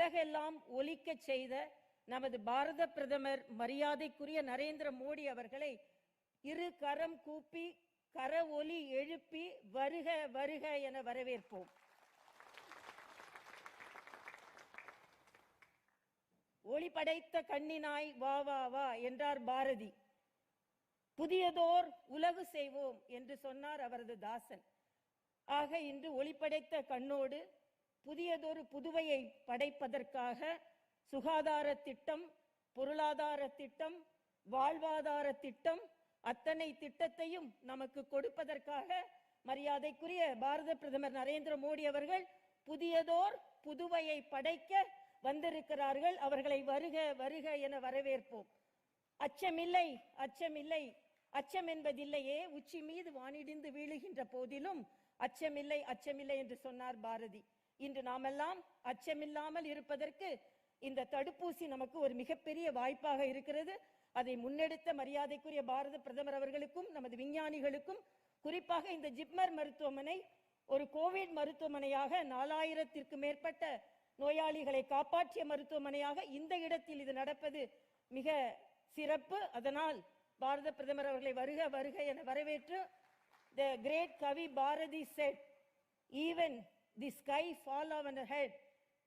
உலகெல்லாம் ஒலிக்கச் செய்த நமது பாரத பிரதமர் மரியாதைக்குரிய நரேந்திர மோடி அவர்களை இரு கரம் கூப்பி கர ஒலி எழுப்பி வருக வருக என வரவேற்போம். ஒளி படைத்த கண்ணினாய் வா வா வா என்றார் பாரதி. புதியதோர் உலகு செய்வோம் என்று சொன்னார் அவரது தாசன். ஆக இன்று ஒளி படைத்த கண்ணோடு புதியதொரு புதுவையை படைப்பதற்காக சுகாதார திட்டம், பொருளாதார திட்டம், வாழ்வாதார திட்டம், அத்தனை திட்டத்தையும் நமக்கு கொடுப்பதற்காக மரியாதைக்குரிய பாரத பிரதமர் நரேந்திர மோடி அவர்கள் புதியதோர் புதுவையை படைக்க வந்திருக்கிறார்கள். அவர்களை வருக வருக என வரவேற்போம். அச்சமில்லை அச்சமில்லை, அச்சம் என்பதில்லையே, உச்சி மீது வானிடிந்து வீழுகின்ற போதிலும் அச்சமில்லை அச்சமில்லை என்று சொன்னார் பாரதி. இன்று நாமெல்லாம் அச்சமில்லாமல் இருப்பதற்கு இந்த தடுப்பூசி நமக்கு ஒரு மிகப்பெரிய வாய்ப்பாக இருக்கிறது. அதை முன்னெடுத்த மரியாதைக்குரிய பாரத பிரதமர் அவர்களுக்கும் நமது விஞ்ஞானிகளுக்கும், குறிப்பாக இந்த ஜிப்மர் மருத்துவமனை ஒரு கோவிட் மருத்துவமனையாக 4000த்திற்கு மேற்பட்ட நோயாளிகளை காப்பாற்றிய மருத்துவமனையாக இந்த இடத்தில் இது நடப்பது மிக சிறப்பு. அதனால் பாரத பிரதமர் அவர்களை வருக வருக என வரவேற்று, the great Kavi Bharati said, even the sky fall on our head,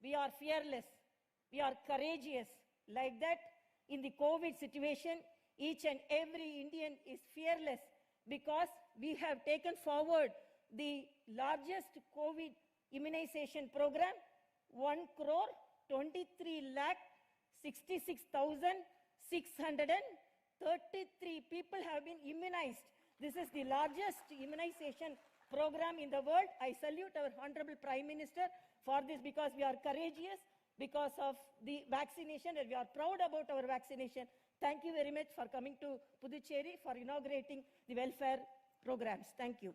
we are fearless, we are courageous. Like that, in the COVID situation, each and every Indian is fearless because we have taken forward the largest COVID immunization program. 1,23,66,633 people have been immunized. This is the largest immunization program in the world. I salute our Honorable Prime Minister for this because we are courageous because of the vaccination and we are proud about our vaccination. Thank you very much for coming to Puducherry for inaugurating the welfare programs. Thank you.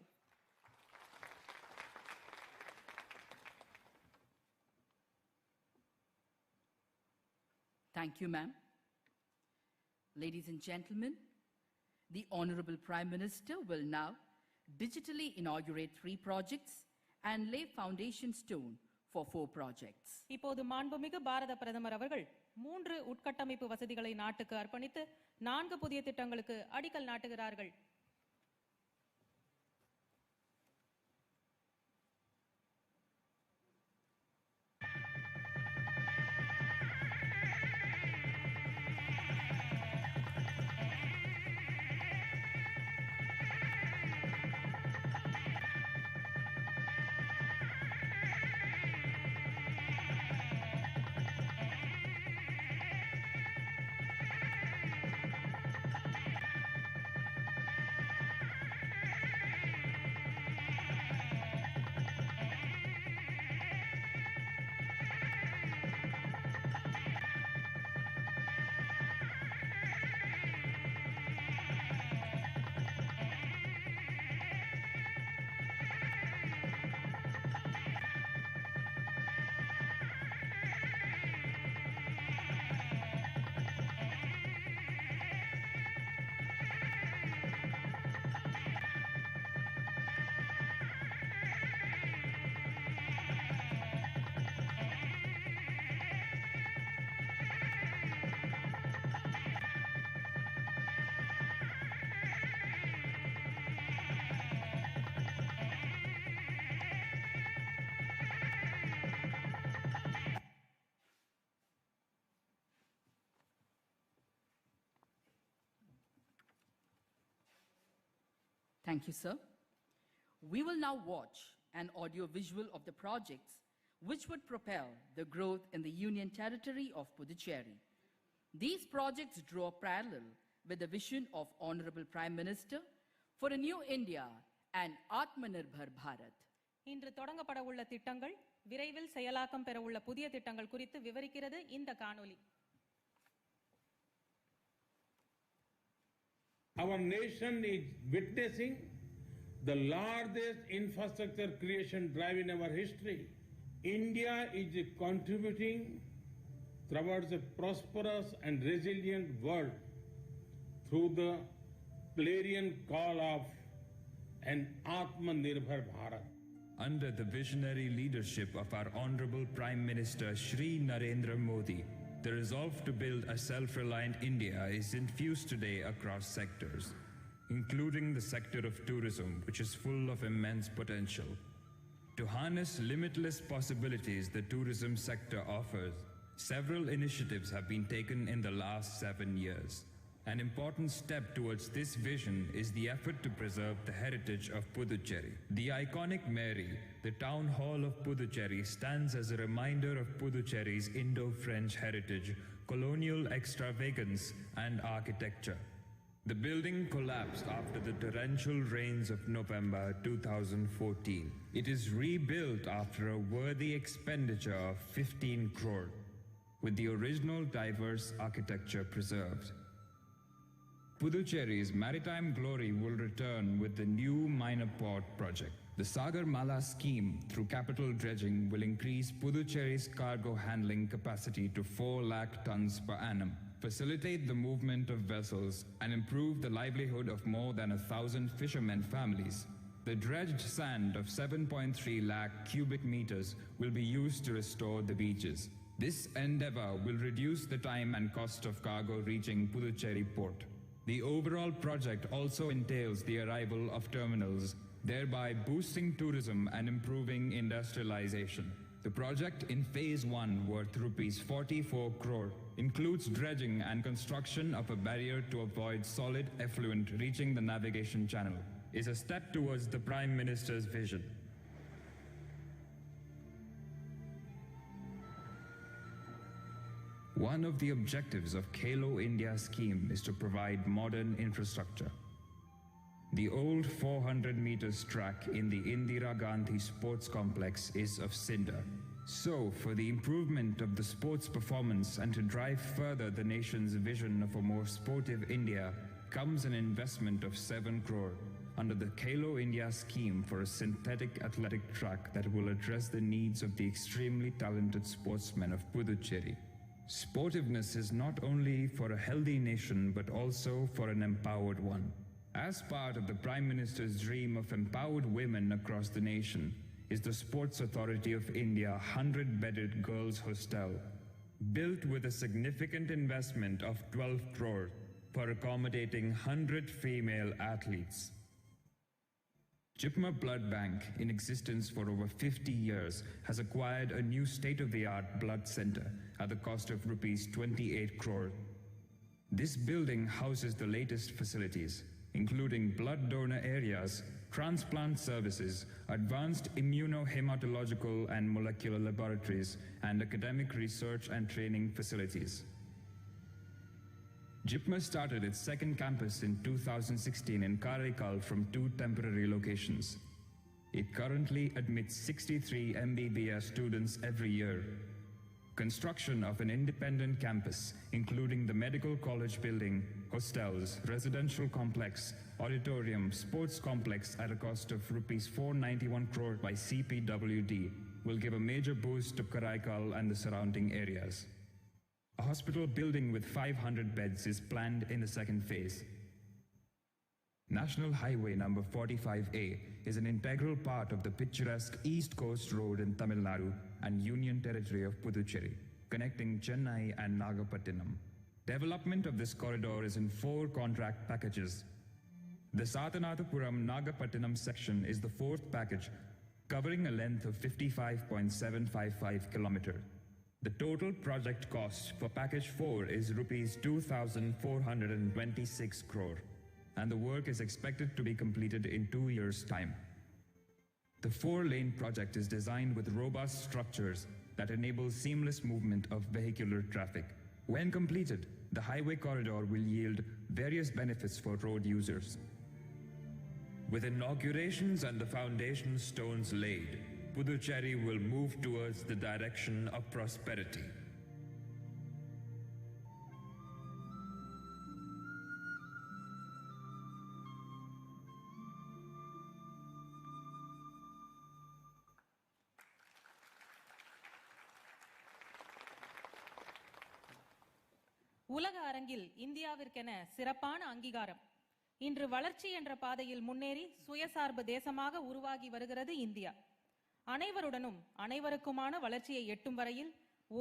Thank you, ma'am. Ladies and gentlemen, the Honorable Prime Minister will now digitally inaugurate 3 projects and lay foundation stone for 4 projects. இப்போது மாண்புமிகு பாரத பிரதமர் அவர்கள் 3 உட்கட்டமைப்பு வசதிகளை நாட்டுக்கு அர்ப்பணித்து 4 புதிய திட்டங்களுக்கு அடிக்கல் நாட்டுகிறார்கள். Thank you, sir. We will now watch an audio-visual of the projects which would propel the growth in the Union Territory of Puducherry. These projects draw a parallel with the vision of Honorable Prime Minister for a new India and Atmanirbhar Bharat. இன்று தொடங்கப்பட உள்ள திட்டங்கள், விரைவில் செயலாக்கம் பெற உள்ள புதிய திட்டங்கள் குறித்து விவரிக்கிறது இந்த காணொளி. Our nation is witnessing the largest infrastructure creation drive in our history. India is contributing towards a prosperous and resilient world through the clarion call of an Atmanirbhar Bharat. Under the visionary leadership of our Honorable Prime Minister Shri Narendra Modi, the resolve to build a self-reliant India is infused today across sectors, including the sector of tourism, which is full of immense potential. To harness limitless possibilities the tourism sector offers, several initiatives have been taken in the last 7 years. An important step towards this vision is the effort to preserve the heritage of Puducherry. The iconic Mairie, the town hall of Puducherry, stands as a reminder of Puducherry's Indo-French heritage, colonial extravagance, and architecture. The building collapsed after the torrential rains of November 2014. It is rebuilt after a worthy expenditure of 15 crore, with the original diverse architecture preserved. Puducherry's maritime glory will return with the new minor port project. The Sagarmala scheme, through capital dredging, will increase Puducherry's cargo handling capacity to 4 lakh tons per annum, facilitate the movement of vessels, and improve the livelihood of more than 1,000 fishermen families. The dredged sand of 7.3 lakh cubic meters will be used to restore the beaches. This endeavor will reduce the time and cost of cargo reaching Puducherry port. The overall project also entails the arrival of terminals, thereby boosting tourism and improving industrialization. The project in Phase 1, worth Rs 44 crore, includes dredging and construction of a barrier to avoid solid effluent reaching the navigation channel, is a step towards the Prime Minister's vision. One of the objectives of Khelo India scheme is to provide modern infrastructure. The old 400 meters track in the Indira Gandhi Sports Complex is of cinder. So, for the improvement of the sports performance and to drive further the nation's vision of a more sportive India, comes an investment of 7 crore under the Khelo India scheme for a synthetic athletic track that will address the needs of the extremely talented sportsmen of Puducherry. Sportiveness is not only for a healthy nation but also for an empowered one. As part of the Prime Minister's dream of empowered women across the nation is the Sports Authority of India 100-bedded girls' hostel, built with a significant investment of 12 crore for accommodating 100 female athletes. Jipmer Blood Bank, in existence for over 50 years, has acquired a new state-of-the-art blood center at the cost of Rs 28 crore. This building houses the latest facilities, including blood donor areas, transplant services, advanced immunohematological and molecular laboratories, and academic research and training facilities. Jipmer started its second campus in 2016 in Karaikal from 2 temporary locations. It currently admits 63 MBBS students every year. Construction of an independent campus, including the medical college building, hostels, residential complex, auditorium, sports complex at a cost of Rs 491 crore by CPWD, will give a major boost to Karaikal and the surrounding areas. A hospital building with 500 beds is planned in the second phase. National Highway number 45A is an integral part of the picturesque East Coast Road in Tamil Nadu and Union Territory of Puducherry, connecting Chennai and Nagapattinam. Development of this corridor is in 4 contract packages. The Satanathapuram-Nagapattinam section is the 4th package, covering a length of 55.755 kilometers. The total project cost for package 4 is Rs 2,426 crore, and the work is expected to be completed in 2 years' time. The 4-lane project is designed with robust structures that enable seamless movement of vehicular traffic. When completed, the highway corridor will yield various benefits for road users. With inaugurations and the foundation stones laid, Puducherry will move towards the direction of prosperity. உலக அரங்கில் இந்தியாவிற்கென சிறப்பான அங்கீகாரம். இன்று வளர்ச்சி என்ற பாதையில் முன்னேறி சுயசார்பு தேசமாக உருவாகி வருகிறது இந்தியா. அனைவருடனும் அனைவருக்குமான வளர்ச்சியை எட்டும் வரையில்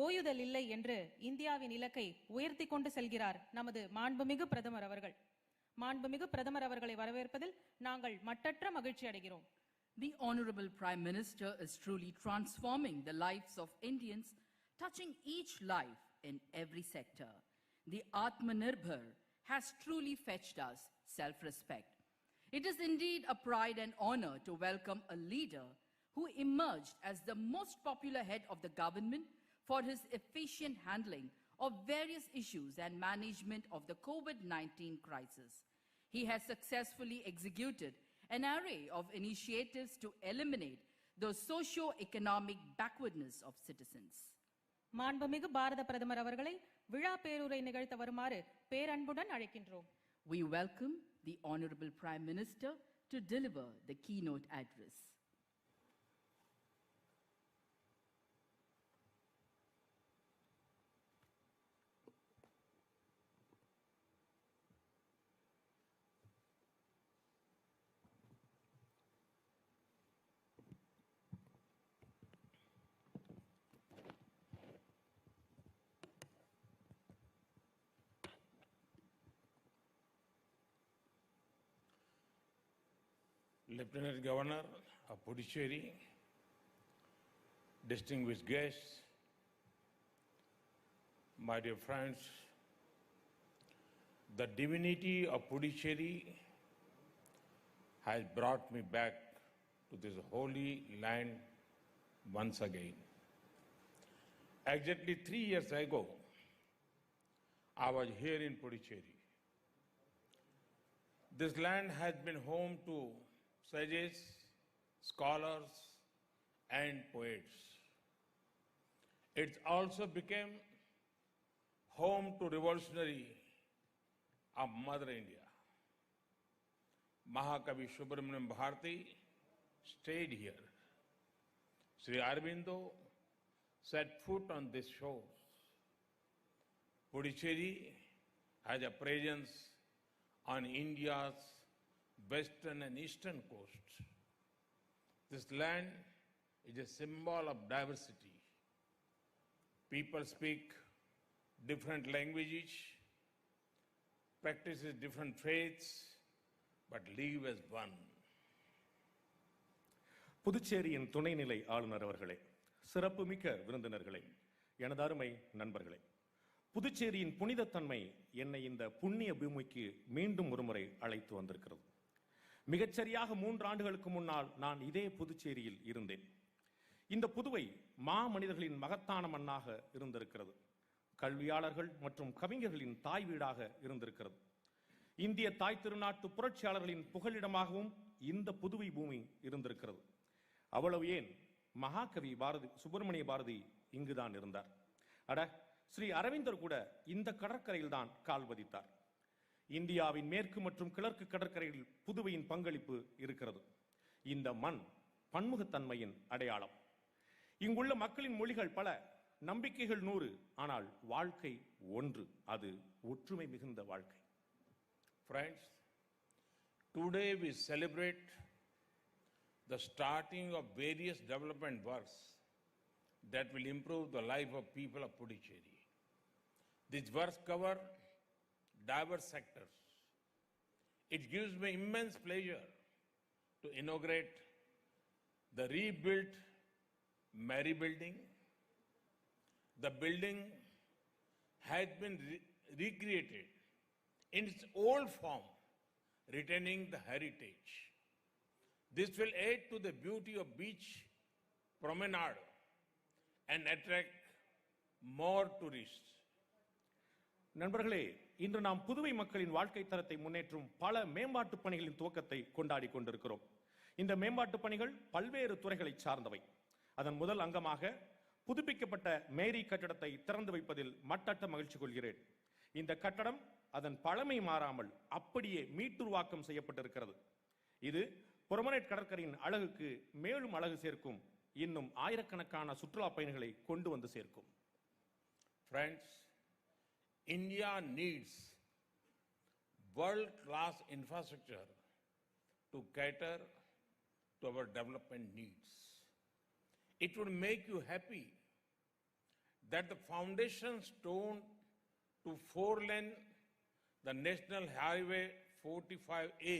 ஓயுதல் இல்லை என்று இந்தியாவின் இலக்கை உயர்த்தி கொண்டு செல்கிறார் நமது மாண்புமிகு பிரதமர் அவர்கள். மாண்புமிகு பிரதமர் அவர்களை வரவேற்பதில் நாங்கள் மட்டற்ற மகிழ்ச்சி அடைகிறோம். The Honorable Prime Minister is truly transforming the lives of Indians, touching each life in every sector. The Atmanirbhar has truly fetched us self-respect. It is indeed a pride and honor to welcome a leader who emerged as the most popular head of the government for his efficient handling of various issues and management of the COVID-19 crisis. He has successfully executed an array of initiatives to eliminate the socio-economic backwardness of citizens. மாண்புமிகு பாரத பிரதமர் அவர்களை விழா பேருரை நிகழ்த்த வருமாறு பேரன்புடன் அழைக்கின்றோம். We welcome the Honorable Prime Minister to deliver the keynote address. Lieutenant Governor of Puducherry, distinguished guests, my dear friends, the divinity of Puducherry has brought me back to this holy land once again. Exactly 3 years ago, I was here in Puducherry. This land has been home to sages, scholars, and poets. It also became home to revolutionary of Mother India. Mahakavi Subramaniam Bharati stayed here. Sri Aurobindo set foot on this shore. Puducherry has a presence on India's western and eastern coasts. This land is a symbol of diversity. People speak different languages, practice different faiths, but live as one. புதுச்சேரியின் துணைநிலை ஆளுநர் அவர்களே, சிறப்புமிக்க விருந்தினர்களே, எனது அருமை நண்பர்களே, புதுச்சேரியின் புனிதத்தன்மை என்னை இந்த புண்ணிய பூமிக்கு மீண்டும் ஒருமுறை அழைத்து வந்திருக்கிறது. மிகச்சரியாக 3 ஆண்டுகளுக்கு முன்னால் நான் இதே புதுச்சேரியில் இருந்தேன். இந்த புதுவை மாமனிதர்களின் மகத்தான மண்ணாக இருந்திருக்கிறது. கல்வியாளர்கள் மற்றும் கவிஞர்களின் தாய் வீடாக இருந்திருக்கிறது. இந்திய தாய் திருநாட்டு புரட்சியாளர்களின் புகலிடமாகவும் இந்த புதுவை பூமி இருந்திருக்கிறது. அவ்வளவு ஏன், மகாகவி சுப்பிரமணிய பாரதி இங்குதான் இருந்தார். அட, ஸ்ரீ அரவிந்தர் கூட இந்த கடற்கரையில் தான் கால் பதித்தார். இந்தியாவின் மேற்கு மற்றும் கிழக்கு கடற்கரையில் புதுவையின் பங்களிப்பு இருக்கிறது. இந்த மண் பன்முகத்தன்மையின் அடையாளம். இங்குள்ள மக்களின் மொழிகள் பல, நம்பிக்கைகள் 100, ஆனால் வாழ்க்கை ஒன்று. அது ஒற்றுமை மிகுந்த வாழ்க்கை. Friends, today we celebrate the starting of various development works that will improve the life of people of Puducherry. These works cover diverse sectors. It gives me immense pleasure to inaugurate the rebuilt Mary Building. The building has been recreated in its old form, retaining the heritage. This will add to the beauty of beach promenade and attract more tourists. நண்பர்களே, இன்று நாம் புதுவை மக்களின் வாழ்க்கை தரத்தை முன்னேற்றும் பல மேம்பாட்டு பணிகளின் துவக்கத்தை கொண்டாடி கொண்டிருக்கிறோம். இந்த மேம்பாட்டு பணிகள் பல்வேறு துறைகளை சார்ந்தவை. அதன் முதல் அங்கமாக புதுப்பிக்கப்பட்ட மேரி கட்டடத்தை திறந்து வைப்பதில் மட்டற்ற மகிழ்ச்சி கொள்கிறேன். இந்த கட்டடம் அதன் பழமை மாறாமல் அப்படியே மீட்டுருவாக்கம் செய்யப்பட்டிருக்கிறது. இது புறமனேட் கடற்கரையின் அழகுக்கு மேலும் அழகு சேர்க்கும். இன்னும் ஆயிரக்கணக்கான சுற்றுலா பயணிகளை கொண்டு வந்து சேர்க்கும். Friends, India needs world-class infrastructure to cater to our development needs. it would make you happy that the foundation stone to 4-lane the National Highway 45A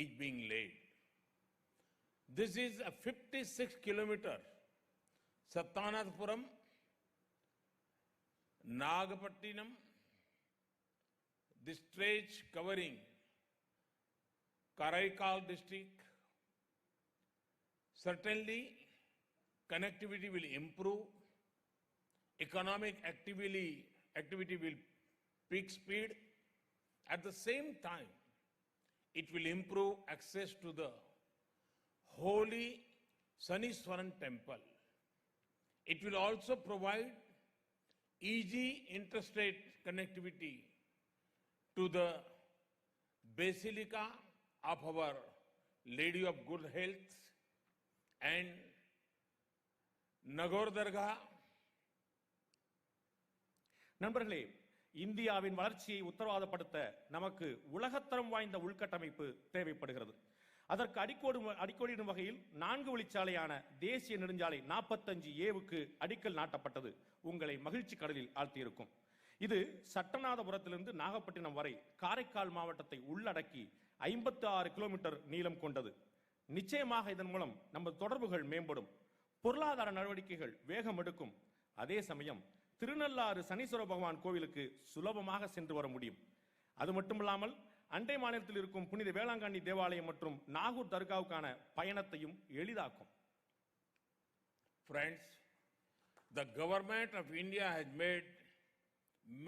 is being laid. This is a 56-kilometer Sattanathapuram, Nagapattinam, the stretch covering Karaikal district. Certainly, connectivity will improve, economic activity will peak speed. At the same time, it will improve access to the holy Saniswaran temple. It will also provide easy interstate connectivity to the Basilica of our Lady of Good Health and Nagor Dargah. நண்பர்களே, இந்தியாவின் வளர்ச்சியை உத்தரவாதப்படுத்த நமக்கு உலகத்தரம் வாய்ந்த உள்கட்டமைப்பு தேவைப்படுகிறது. அதற்கு அடிக்கோடிடும் வகையில் 4 வழிச்சாலையான தேசிய நெடுஞ்சாலை 45A அடிக்கல் நாட்டப்பட்டது உங்களை மகிழ்ச்சி கடலில் ஆழ்த்தியிருக்கும். இது சட்டநாதபுரத்திலிருந்து நாகப்பட்டினம் வரை காரைக்கால் மாவட்டத்தை உள்ளடக்கி 56 கிலோமீட்டர் நீளம் கொண்டது. நிச்சயமாக இதன் மூலம் நமது தொடர்புகள் மேம்படும், பொருளாதார நடவடிக்கைகள் வேகம் எடுக்கும். அதே சமயம் திருநள்ளாறு சனீஸ்வர பகவான் கோவிலுக்கு சுலபமாக சென்று வர முடியும். அது மட்டுமில்லாமல் அண்டை மாநிலத்தில் இருக்கும் புனித வேளாங்கண்ணி தேவாலயம் மற்றும் நாகூர் தர்காவுக்கான பயணத்தையும் எளிதாக்கும். Friends, the government of India has made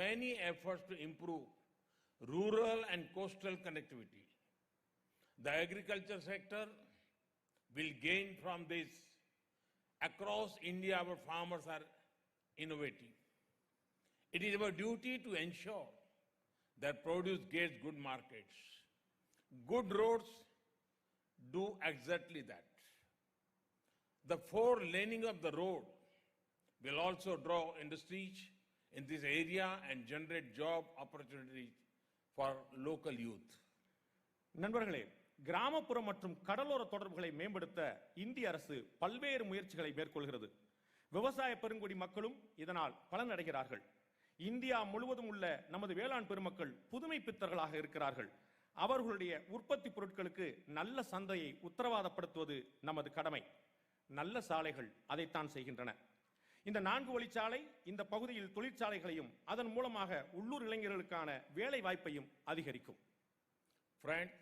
many efforts to improve rural and coastal connectivity. The agriculture sector will gain from this. Across India, our farmers are innovating. It is our duty to ensure that produce gets good markets. Good roads do exactly that. The 4-laning of the road will also draw industries in this area and generate job opportunities for local youth. நண்பர்களே, கிராமப்புற மற்றும் கடலோர தொடர்புகளை மேம்படுத்த இந்திய அரசு பல்வேறு முயற்சிகளை மேற்கொள்கிறது. விவசாய பெருங்குடி மக்களும் இதனால் பலனடைகிறார்கள். இந்தியா முழுவதும் உள்ள நமது வேளாண் பெருமக்கள் புதுமை பித்தர்களாக இருக்கிறார்கள். அவர்களுடைய உற்பத்தி பொருட்களுக்கு நல்ல சந்தையை உத்தரவாதப்படுத்துவது நமது கடமை. நல்ல சாலைகள் அதைத்தான் செய்கின்றன. இந்த 4 வழிச்சாலை இந்த பகுதியில் தொழிற்சாலைகளையும் அதன் மூலமாக உள்ளூர் இளைஞர்களுக்கான வேலை வாய்ப்பையும் அதிகரிக்கும். Friends,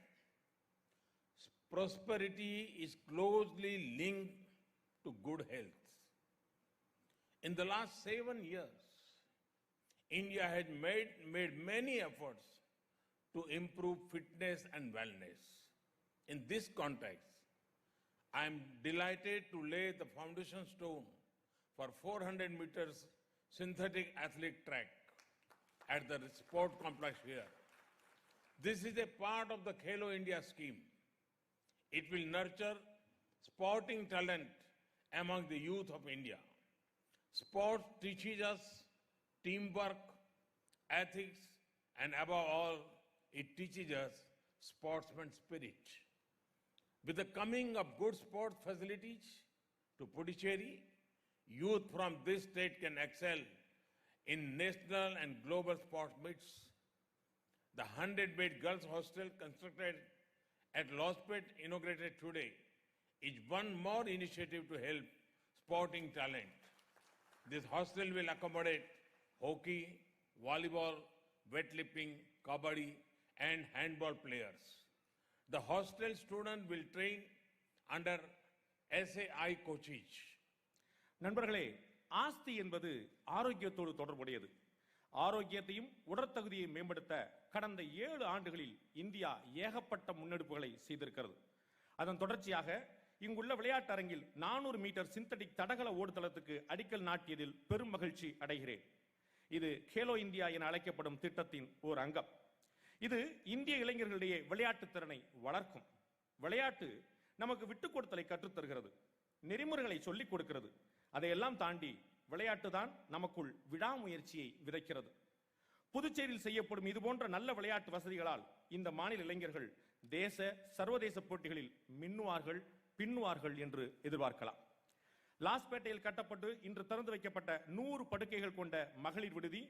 prosperity is closely linked to good health. In the last 7 years, India has made many efforts to improve fitness and wellness. In this context, I am delighted to lay the foundation stone for 400 meters synthetic athletic track at the sport complex here. This is a part of the Khelo India scheme. It will nurture sporting talent among the youth of India. Sport teaches us teamwork, ethics, and above all, it teaches us sportsman spirit. With the coming of good sport facilities to Puducherry, youth from this state can excel in national and global sports meets. The 100-bed girls' hostel constructed at Lospet, inaugurated today, is one more initiative to help sporting talent. This hostel will accommodate hockey, volleyball, weightlifting, kabaddi, and handball players. The hostel student will train under SAI coaches. நண்பர்களே, ஆஸ்தி என்பது ஆரோக்கியத்தோடு தொடர்புடையது. ஆரோக்கியத்தையும் உடற்தகுதியை மேம்படுத்த கடந்த 7 ஆண்டுகளில் India ஏகப்பட்ட முன்னெடுப்புகளை செய்திருக்கிறது. அதன் தொடர்ச்சியாக இங்குள்ள விளையாட்டு அரங்கில் 400 மீட்டர் சிந்தட்டிக் தடகள ஓடுதளத்துக்கு அடிக்கல் நாட்டியதில் பெரும் மகிழ்ச்சி அடைகிறேன். இது கேலோ இந்தியா என அழைக்கப்படும் திட்டத்தின் ஒரு அங்கம். இது இந்திய இளைஞர்களிடையே விளையாட்டு திறனை வளர்க்கும். விளையாட்டு நமக்கு விட்டுக் கொடுத்தலை கற்றுத்தருகிறது, நெறிமுறைகளை சொல்லிக் கொடுக்கிறது. அதையெல்லாம் தாண்டி விளையாட்டு தான் நமக்குள் விடாமுயற்சியை விதைக்கிறது. புதுச்சேரியில் செய்யப்படும் இதுபோன்ற நல்ல விளையாட்டு வசதிகளால் இந்த மாநில இளைஞர்கள் தேச சர்வதேச போட்டிகளில் மின்னுவார்கள், பின்னுவார்கள் என்று எதிர்பார்க்கலாம். லாஸ்பேட்டையில் கட்டப்பட்டு இன்று திறந்து வைக்கப்பட்ட 100 படுக்கைகள் கொண்ட மகளிர் விடுதி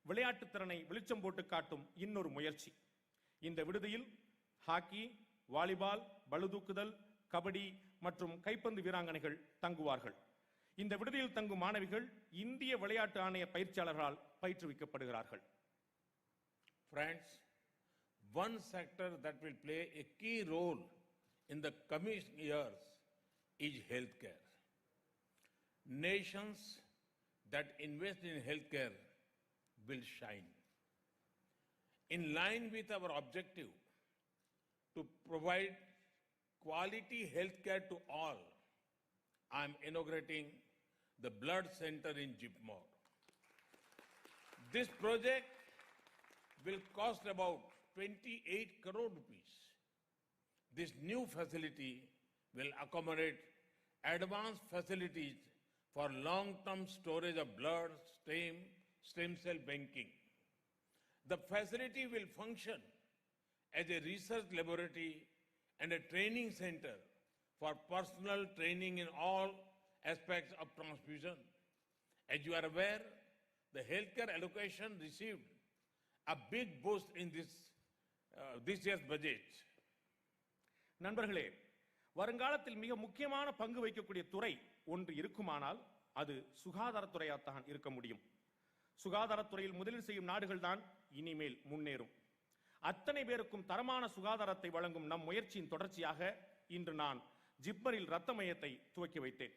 விளையாட்டுத் திறனை வெளிச்சம் போட்டு காட்டும் இன்னொரு முயற்சி. இந்த விடுதியில் ஹாக்கி, வாலிபால், பளுதூக்குதல், கபடி மற்றும் கைப்பந்து வீராங்கனைகள் தங்குவார்கள். இந்த விடுதியில் தங்கும் மாணவிகள் இந்திய விளையாட்டு ஆணைய பயிற்சியாளர்களால் பயிற்றுவிக்கப்படுகிறார்கள். Friends, one sector that will play a key role in the coming years is healthcare. Nations that invest in healthcare will shine. In line with our objective to provide quality healthcare to all, I am inaugurating the Blood Center in Jipmore. This project will cost about 28 crore rupees. This new facility will accommodate advanced facilities for long-term storage of blood, stem cell banking. The facility will function as a research laboratory and a training center for personal training in all aspects of transfusion. As you are aware, the healthcare allocation received a big boost in this year's budget. நண்பர்களே, வருங்காலத்தில் மிக முக்கியமான பங்கு வகிக்கக்கூடிய துறை ஒன்று இருக்குமானால் அது சுகாதாரத்துறையாகத்தான் இருக்க முடியும். சுகாதாரத்துறையில் முதலீடு செய்யும் நாடுகள் தான் இனிமேல் முன்னேறும். அத்தனை பேருக்கும் தரமான சுகாதாரத்தை வழங்கும் நம் முயற்சியின் தொடர்ச்சியாக இன்று நான் ஜிப்மரில் இரத்த மையத்தை துவக்கி வைத்தேன்.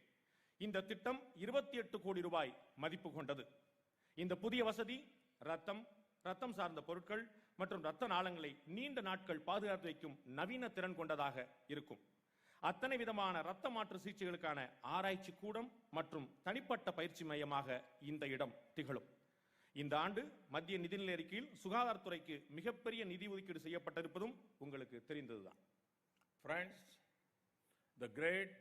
இந்த திட்டம் 28 கோடி ரூபாய் மதிப்பு கொண்டது. இந்த புதிய வசதி ரத்தம் சார்ந்த பொருட்கள் மற்றும் இரத்த நாளங்களை நீண்ட நாட்கள் பாதுகாத்து வைக்கும் நவீன திறன் கொண்டதாக இருக்கும். அத்தனை விதமான இரத்த மாற்று சிகிச்சைகளுக்கான ஆராய்ச்சி கூடம் மற்றும் தனிப்பட்ட பயிற்சி மையமாக இந்த இடம் திகழும். இந்த ஆண்டு மத்திய நிதிநிலை அறிக்கையில் சுகாதாரத்துறைக்கு மிகப்பெரிய நிதி ஒதுக்கீடு செய்யப்பட்டிருப்பதும் உங்களுக்கு தெரிந்ததுதான். Friends, the great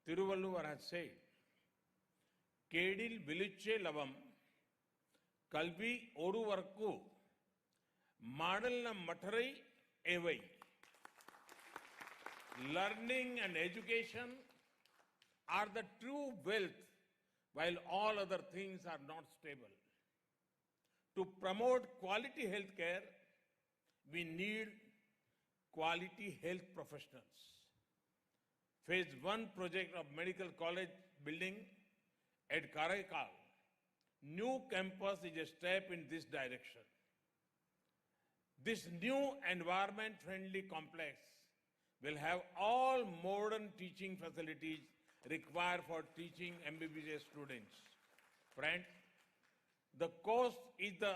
Tiruvalluvar has said, Kedil Viliche Lavam Kalvi Oruvarku Madalna Matarai Evai. Learning and education are the true wealth, while all other things are not stable. To promote quality health care, we need quality health professionals. Phase 1 project of Medical College building at Karaikal, new campus is a step in this direction. This new environment-friendly complex will have all modern teaching facilities required for teaching MBBS students. Friends, the coast is the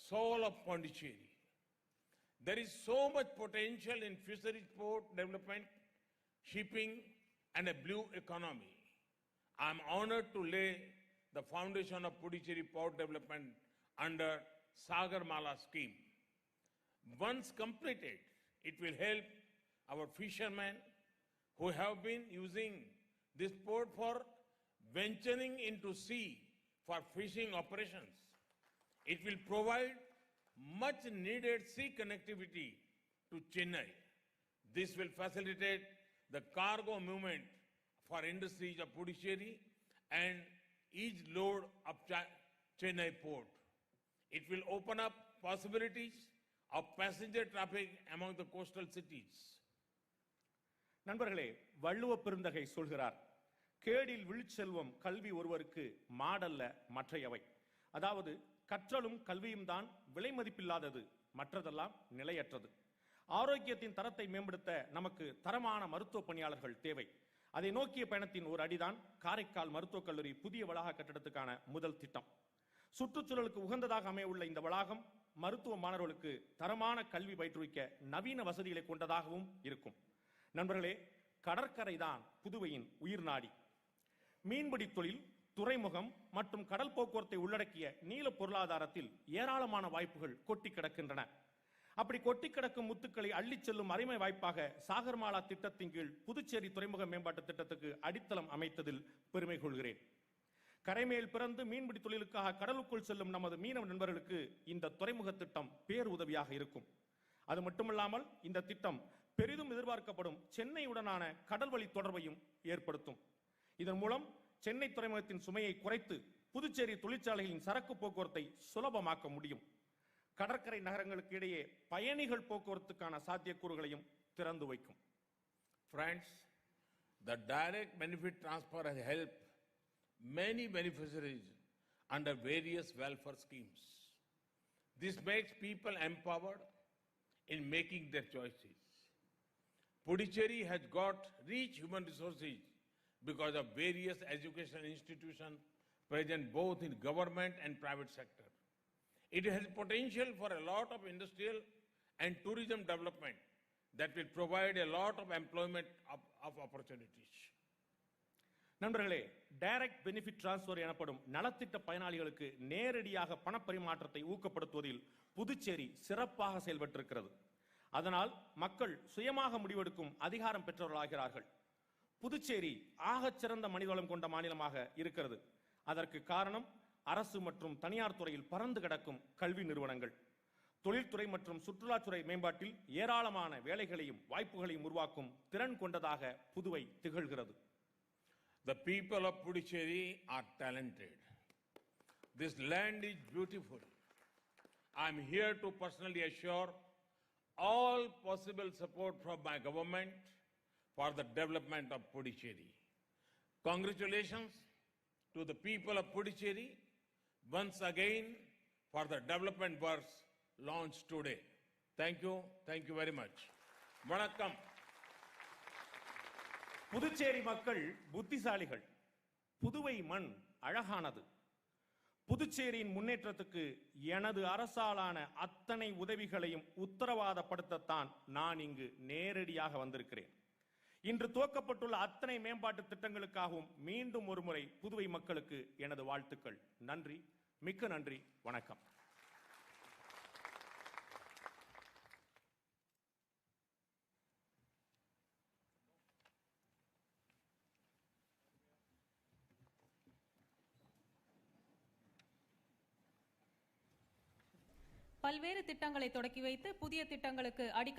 soul of Pondicherry. There is so much potential in fisheries, port development, shipping, and a blue economy. I am honored to lay the foundation of Puducherry Port Development under Sagarmala scheme. Once completed, it will help our fishermen who have been using this port for venturing into sea for fishing operations. It will provide much needed sea connectivity to Chennai. This will facilitate the cargo movement for industries of Puducherry and each load of Chennai port. It will open up possibilities of passenger traffic among the coastal cities. நண்பர்களே, வள்ளுவ பெருந்தகை சொல்கிறார், கேடில் விழுச்செல்வம் கல்வி ஒருவருக்கு மாடல்ல மற்றையவை. அதாவது கற்றலும் கல்வியும் தான் விலை மதிப்பில்லாதது, மற்றதெல்லாம் நிலையற்றது. ஆரோக்கியத்தின் தரத்தை மேம்படுத்த நமக்கு தரமான மருத்துவ பணியாளர்கள் தேவை. அதை நோக்கிய பயணத்தின் ஒரு அடிதான் காரைக்கால் மருத்துவக் கல்லூரி புதிய வளாக கட்டடத்துக்கான முதல் திட்டம். சுற்றுச்சூழலுக்கு உகந்ததாக அமையவுள்ள இந்த வளாகம் மருத்துவ மாணவர்களுக்கு தரமான கல்வி பயிற்றுவிக்க நவீன வசதிகளை கொண்டதாகவும் இருக்கும். நண்பர்களே, கடற்கரை தான் புதுவையின் உயிர் நாடி. மீன்பிடி தொழில், துறைமுகம் மற்றும் கடல் போக்குவரத்தை உள்ளடக்கிய நீல பொருளாதாரத்தில் ஏராளமான வாய்ப்புகள் கொட்டி கிடக்கின்றன. அப்படி கொட்டி கிடக்கும் முத்துக்களை அள்ளிச் செல்லும் அருமை வாய்ப்பாக சாகர்மாலா திட்டத்தின் கீழ் புதுச்சேரி துறைமுக மேம்பாட்டு திட்டத்துக்கு அடித்தளம் அமைத்ததில் பெருமை கொள்கிறேன். கரைமேல் பிறந்து மீன்பிடி தொழிலுக்காக கடலுக்குள் செல்லும் நமது மீனவ நண்பர்களுக்கு இந்த துறைமுக திட்டம் பேர் உதவியாக இருக்கும். அது மட்டுமல்லாமல் இந்த திட்டம் பெரிதும் எதிர்பார்க்கப்படும் சென்னையுடனான கடல் வழி தொடர்பையும் ஏற்படுத்தும். இதன் மூலம் சென்னை துறைமுகத்தின் சுமையை குறைத்து புதுச்சேரி தொழிற்சாலைகளின் சரக்கு போக்குவரத்தை சுலபமாக்க முடியும். கடற்கரை நகரங்களுக்கு இடையே பயணிகள் போக்குவரத்துக்கான சாத்தியக்கூறுகளையும் திறந்து வைக்கும். Friends, the direct benefit transfer has helped many beneficiaries under various welfare schemes. This makes people empowered in making their choices. Puducherry has got rich human resources because of various educational institutions present both in government and private sector. It has potential for a lot of industrial and tourism development that will provide a lot of employment of opportunities. நண்பர்களே, direct benefit transfer எனப்படும் நலத்திட்ட பயனாளிகளுக்கு நேரடியாக பணப்பரிமாற்றத்தை ஊக்கப்படுத்துவதில் புதுச்சேரி சிறப்பாக செயல்பட்டிருக்கிறது. அதனால் மக்கள் சுயமாக முடிவெடுக்கும் அதிகாரம் பெற்றவர்களாகிறார்கள். புதுச்சேரி ஆகச்சிறந்த மனிதவளம் கொண்ட மாநிலமாக இருக்கிறது. அதற்கு காரணம் அரசு மற்றும் தனியார் துறையில் பறந்து கிடக்கும் கல்வி நிறுவனங்கள். தொழில்துறை மற்றும் சுற்றுலாத்துறை மேம்பாட்டில் ஏராளமான வேலைகளையும் வாய்ப்புகளையும் உருவாக்கும் திறன் கொண்டதாக புதுவை திகழ்கிறது. The people of Puducherry are talented. This land is beautiful. I am here to personally assure all possible support from my government for the development of Puducherry. Congratulations to the people of Puducherry once again for the development works launched today. Thank you very much. Vanakkam. Puducherry மக்கள் புத்திசாலிகள். புதுவை மண் அழகானது. புதுச்சேரியின் முன்னேற்றத்துக்கு எனது அரசாலான அத்தனை உதவிகளையும் உத்தரவாதப்படுத்தத்தான் நான் இங்கு நேரடியாக வந்திருக்கிறேன். இன்று துவக்கப்பட்டுள்ள அத்தனை மேம்பாட்டு திட்டங்களுக்காகவும் மீண்டும் ஒருமுறை புதுவை மக்களுக்கு எனது வாழ்த்துக்கள். நன்றி, மிக்க நன்றி, வணக்கம். பல்வேறு திட்டங்களை தொடக்கி வைத்து புதிய திட்டங்களுக்கு அடிக்கல்